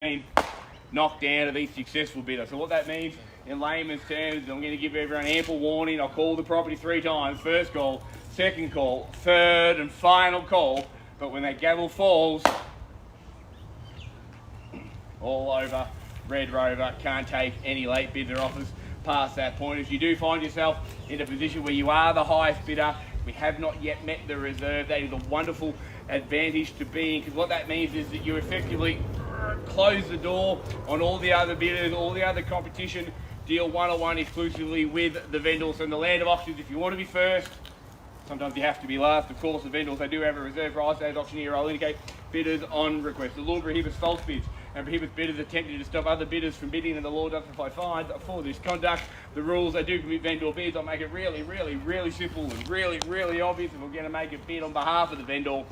been knocked down to these successful bidder. So what that means in layman's terms, I'm going to give everyone ample warning. I'll call the property 3 times. First call, second call, third and final call. But when that gavel falls, all over, Red Rover can't take any late bidder offers past that point. If you do find yourself in a position where you are the highest bidder, we have not yet met the reserve. That is a wonderful advantage to be in, because what that means is that you effectively close the door on all the other bidders, all the other competition, deal one-on-one exclusively with the vendors. And the land of auctions, if you want to be first, sometimes you have to be last. Of course, the vendors, they do have a reserve price. As auctioneer, I'll indicate bidders on request. The law prohibits false bids and prohibits bidders attempting to stop other bidders from bidding, and the law does apply fines for this conduct. The rules, they do permit vendor bids. I'll make it really, really, really simple and really, really obvious if we're going to make a bid on behalf of the vendor.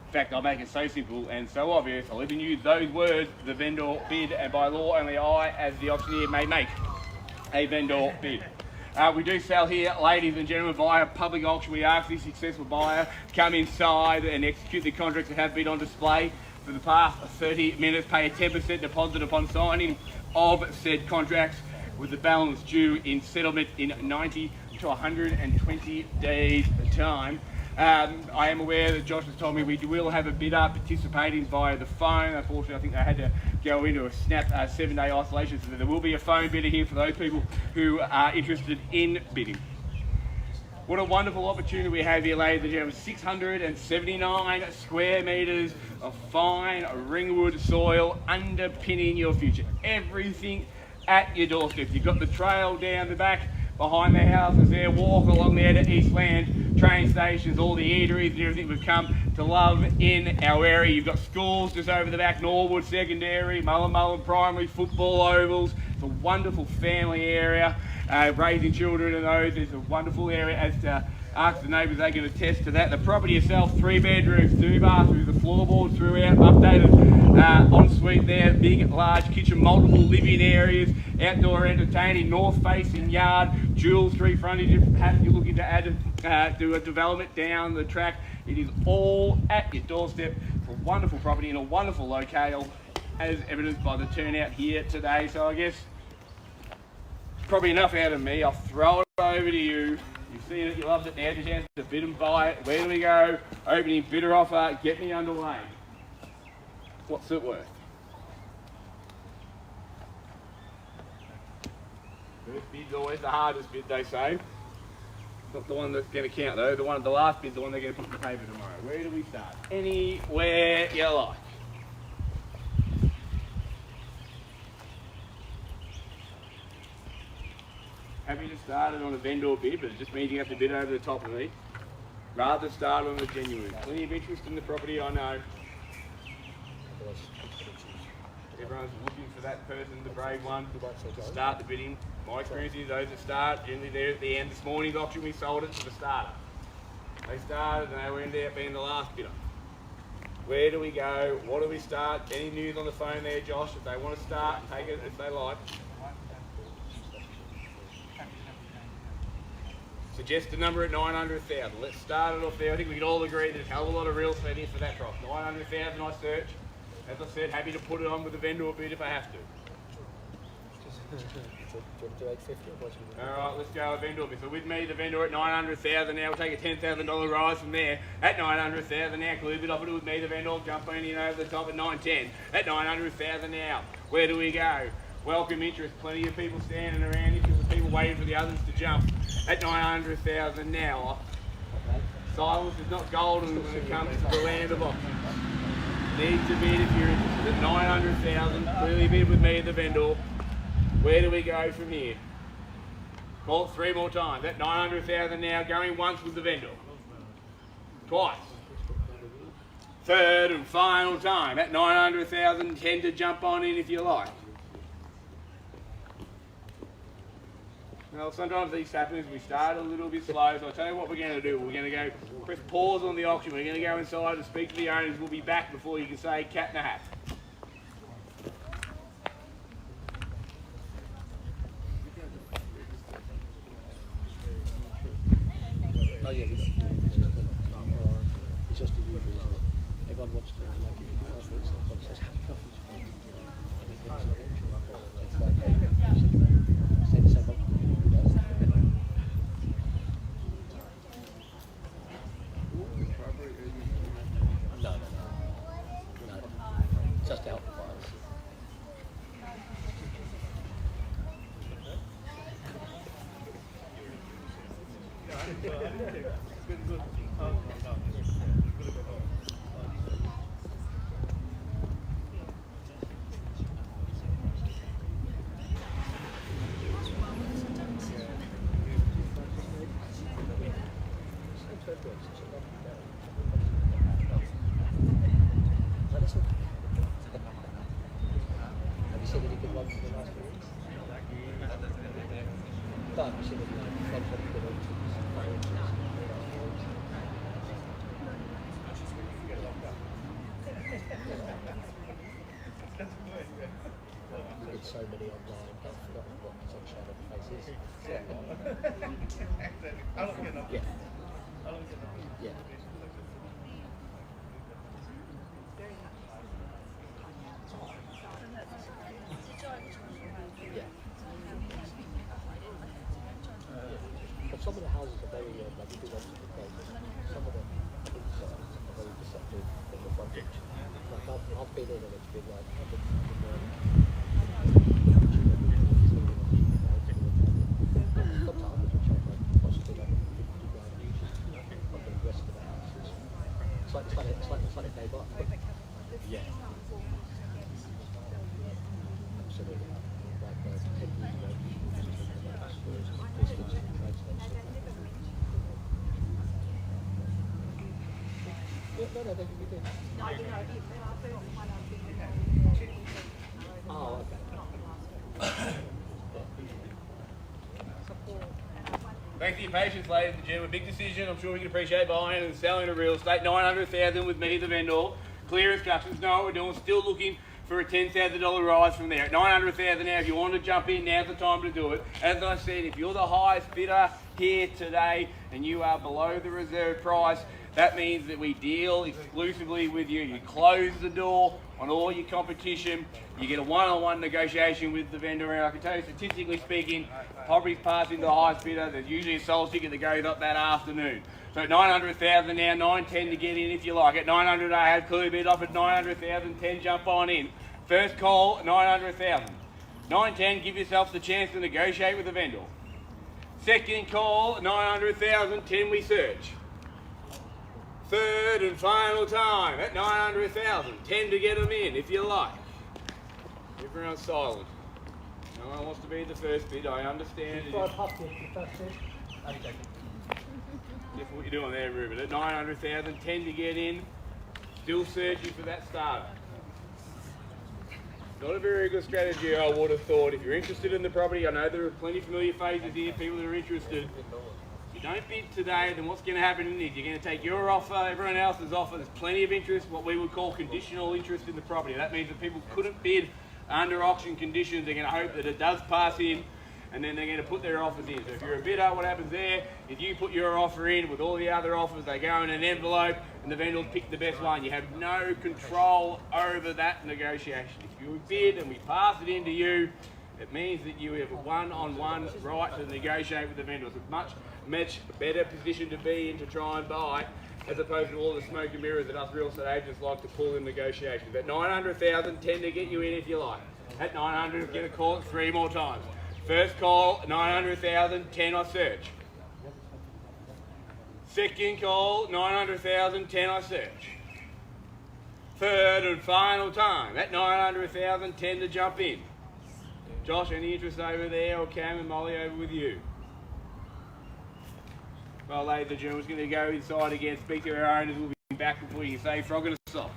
In fact, I'll make it so simple and so obvious, I'll even use those words, the vendor bid, and by law only I, as the auctioneer, may make a vendor bid. We do sell here, ladies and gentlemen, via public auction. We ask the successful buyer to come inside and execute the contracts that have been on display for the past 30 minutes, pay a 10% deposit upon signing of said contracts, with the balance due in settlement in 90 to 120 days time. I am aware that Josh has told me we will have a bidder participating via the phone. Unfortunately, I think they had to go into a snap 7-day isolation, so there will be a phone bidder here for those people who are interested in bidding. What a wonderful opportunity we have here, ladies and gentlemen. 679 square metres of fine Ringwood soil underpinning your future. Everything at your doorstep. You've got the trail down the back behind the houses there, walk along there to Eastland, train stations, all the eateries and everything we've come to love in our area. You've got schools just over the back, Norwood Secondary, Mullen Primary, football ovals. It's a wonderful family area, raising children in those. It's a wonderful area. As to ask the neighbours, they can attest to that. The property itself, 3 bedrooms, 2 bathrooms, the floorboards throughout, updated ensuite there, big, large kitchen, multiple living areas, outdoor entertaining, north-facing yard, dual street frontage. If perhaps you're looking to add do a development down the track, it is all at your doorstep. It's a wonderful property in a wonderful locale, as evidenced by the turnout here today. So I guess probably enough out of me. I'll throw it over to you. You've seen it, you loved it. Now's your chance to bid and buy it. Where do we go? Opening bidder offer. Get me underway. What's it worth? First bid's always the hardest bid, they say. Not the one that's going to count though. The last bid's the one they're going to put in the paper tomorrow. Where do we start? Anywhere you like. Happy to start it on a vendor bid, but it just means you have to bid over the top of me. Rather start on a genuine. Plenty of interest in the property, I know. Everyone's looking for that person, the brave one, to start the bidding. My experience is those that start, generally there at the end. This morning's auction, we sold it to the starter. They started and they ended up being the last bidder. Where do we go? What do we start? Any news on the phone there, Josh, if they want to start and take it if they like? Suggest a number at 900,000. Let's start it off there. I think we can all agree there's a hell of a lot of real estate in for that price. 900,000 I search. As I said, happy to put it on with a vendor bid if I have to. Alright, let's go a vendor bid. So with me, the vendor at 900,000 now. We'll take a $10,000 rise from there. At 900,000 now, clear bid offer with me, the vendor, jumping in over the top at 910. At 900,000 now. Where do we go? Welcome interest. Plenty of people standing around here, because people waiting for the others to jump. At 900,000 now. Silence is not golden when it comes to the land of auction. Need to bid if you're interested. At 900,000, clearly bid with me, the vendor. Where do we go from here? Call it 3 more times. At 900,000 now, going once with the vendor. Twice. Third and final time. At 900,000, tend to jump on in if you like. Well, sometimes these happens, we start a little bit slow, so I'll tell you what we're going to do. We're going to go press pause on the auction. We're going to go inside and speak to the owners. We'll be back before you can say cat in a hat. Oh yeah, it's just the usual. Everyone wants to like it. Have you seen any good ones in the last few weeks? No, have you seen any good ones? There's so many online, I've forgotten what sunshine on the face is. Yeah. Yeah. Yeah. But some of the houses are very, like, you do want to be great. Some of them insides are very deceptive in the frontage. Like, I've been in and it's been like, it's like a day bar. Yeah. Absolutely. Like no, they can be good. Oh, okay. Thanks for your patience, ladies and gentlemen. Big decision. I'm sure we can appreciate buying and selling a real estate. 900,000 with me, the vendor. Clear instructions. Know what we're doing. Still looking for a $10,000 rise from there. At 900,000 now, if you want to jump in, now's the time to do it. As I said, if you're the highest bidder here today and you are below the reserve price, that means that we deal exclusively with you. You close the door on all your competition. You get a one-on-one negotiation with the vendor. And I can tell you, statistically speaking, properties passing the highest bidder, there's usually a sold ticket that goes up that afternoon. So at 900,000 now, 910 to get in if you like. At 900, I have clearly bid off at 900,000, 10 jump on in. First call, 900,000. 910, give yourself the chance to negotiate with the vendor. Second call, 900,000, 10 we search. Third and final time at 900,000, 10 to get them in if you like. Everyone's silent. No one wants to be the first bid, I understand. That's what you're doing there, Ruben. At 900,000, 10 to get in. Still searching for that starter. Not a very good strategy, I would have thought. If you're interested in the property, I know there are plenty of familiar faces here, people that are interested. If you don't bid today, then what's going to happen is you're going to take your offer, everyone else's offer. There's plenty of interest, what we would call conditional interest in the property. That means that people couldn't bid under auction conditions. They're going to hope that it does pass in, and then they're going to put their offers in. So if you're a bidder, what happens there, if you put your offer in with all the other offers, they go in an envelope and the vendor will pick the best one. You have no control over that negotiation. If you bid and we pass it into you, it means that you have a one-on-one right to negotiate with the vendor. It's a much better position to be in to try and buy, as opposed to all the smoke and mirrors that us real estate agents like to pull in negotiations. At 900,000, 10 to get you in if you like. At 900, get a call 3 more times. First call, 900,000, 10 I search. Second call, 900,000, 10 I search. Third and final time, at 900,000, 10 to jump in. Josh, any interest over there, or Cam and Molly over with you? Well, ladies and gentlemen, we're going to go inside again, speak to our owners. We'll be back before you can say frog and a sock.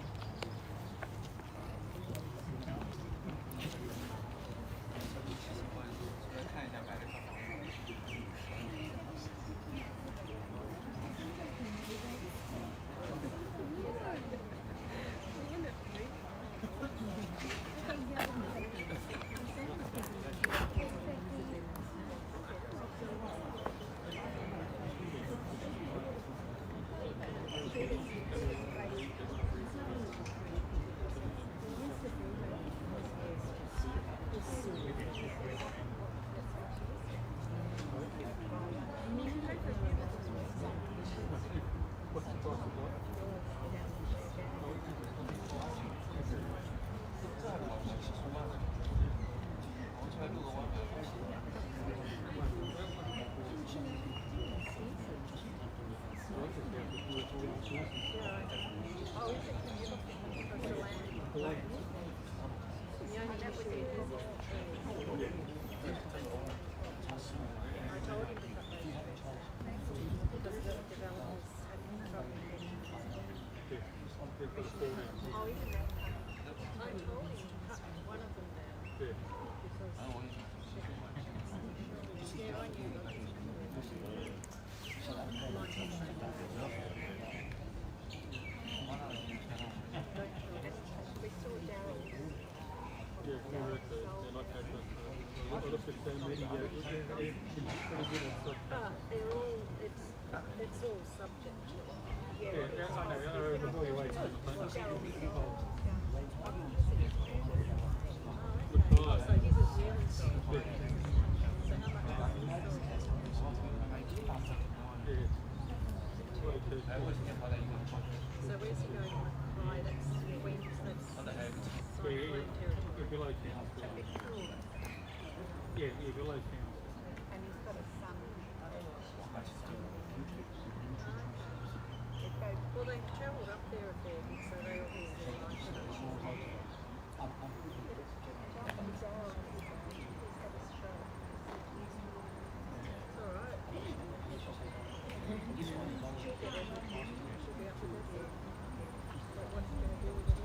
It's all subject to Yeah, I know. Before you wait, So he's a Zealand story. So how much So where's he going? Right, that's Queens, that's Cyclone territory. below town. Yeah, below town. And he's got a son. Well, they've travelled up there a fair bit, so they obviously like it. Alright. She'll get it. She'll be up with it. But what's he going to do with it?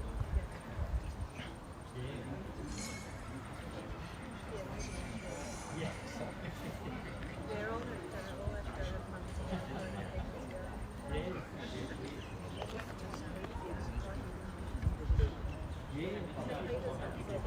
They're all have to have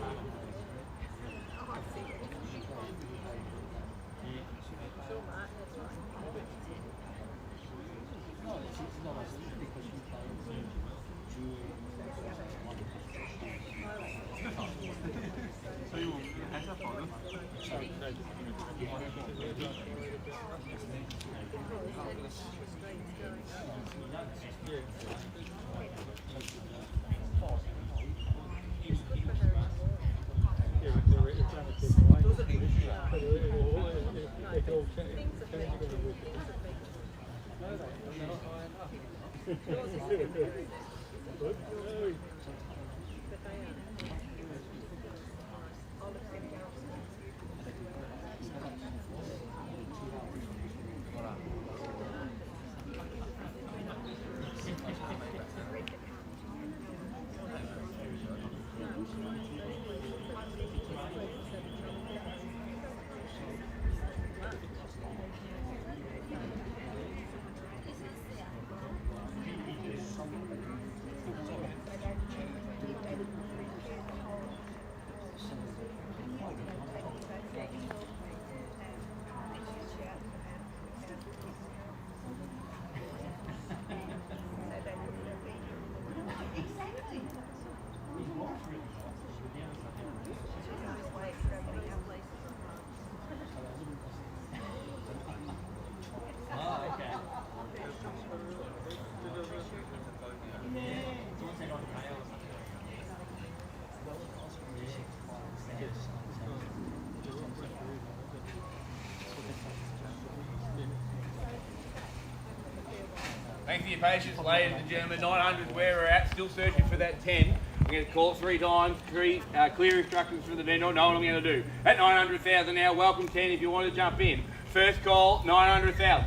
Thanks for your patience, ladies and gentlemen. 900 is where we're at, still searching for that 10. I'm going to call it 3 times, clear instructions from the vendor, know what I'm going to do. At 900,000 now, welcome 10 if you want to jump in. First call, 900,000.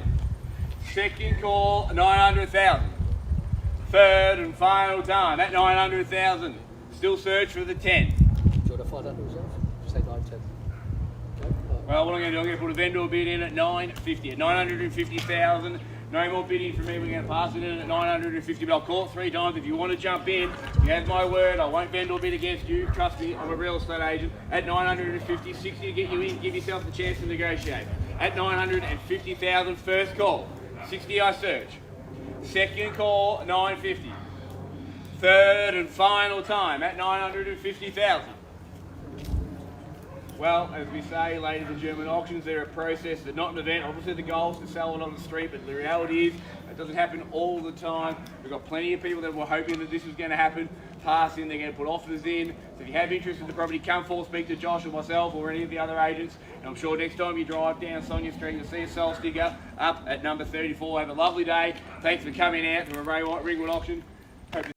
Second call, 900,000. Third and final time, at 900,000. Still search for the 10. Do you want to find out the result? Say 910. Okay. Well, what I'm going to do, I'm going to put a vendor bid in at 950. At 950,000. No more bidding for me, we're going to pass it in at 950, but I'll call it 3 times. If you want to jump in, you have my word, I won't vendor bid against you. Trust me, I'm a real estate agent. At 950, 60 to get you in, give yourself the chance to negotiate. At 950,000, first call, 60 I search. Second call, 950. Third and final time, at 950,000. Well, as we say, ladies and gentlemen, auctions, they're a process, they're not an event. Obviously the goal is to sell it on the street, but the reality is it doesn't happen all the time. We've got plenty of people that were hoping that this was going to happen, pass in, they're going to put offers in. So if you have interest in the property, come forward, speak to Josh or myself or any of the other agents. And I'm sure next time you drive down Sonia Street, you'll see a sell sticker up at number 34. Have a lovely day. Thanks for coming out to a Ringwood auction.